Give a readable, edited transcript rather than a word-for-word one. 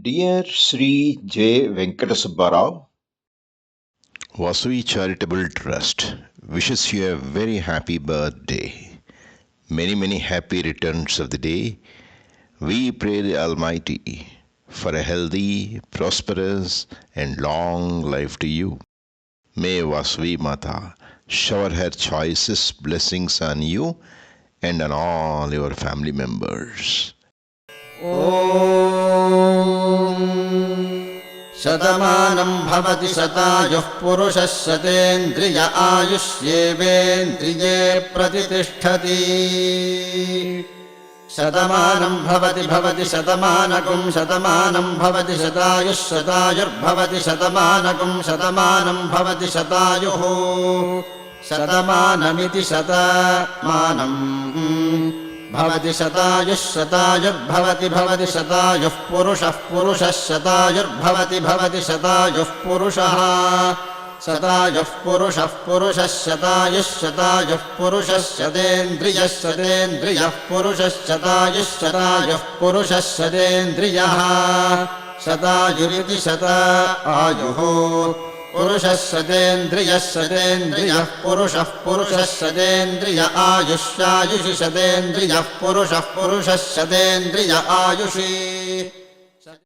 Dear Sri J. Venkatasubbarao, Vasavi Charitable Trust wishes you a very happy birthday. Many happy returns of the day. We pray the Almighty for a healthy, prosperous, and long life to you. May Vasavi Mata shower her choicest blessings on you and on all your family members. शतमानं भवति शतायुः पुरुषः शतेन्द्रिय आयुष्येवेन्द्रिये प्रतितिष्ठति शतमानं भवति शतमानकं शतमानं भवति शतायुः शतायुर्भवति शतमानकं शतमानं भवति शतायुः शतमानमिति शतमानम् भवति शतायुः शतायुर्भवति शतायुः पुरुषः शतायुर्भवति शतायुः पुरुषः शतायुः पुरुषः शतायुः पुरुषः शतेन्द्रियः पुरुषः शतायुः पुरुषः शतेन्द्रियः शतायुरिति शतायुः पुरुषः शतेन्द्रियः पुरुषः शतेन्द्रिय आयुष्यायुषि शतेन्द्रियः पुरुषः शतेन्द्रिय आयुषि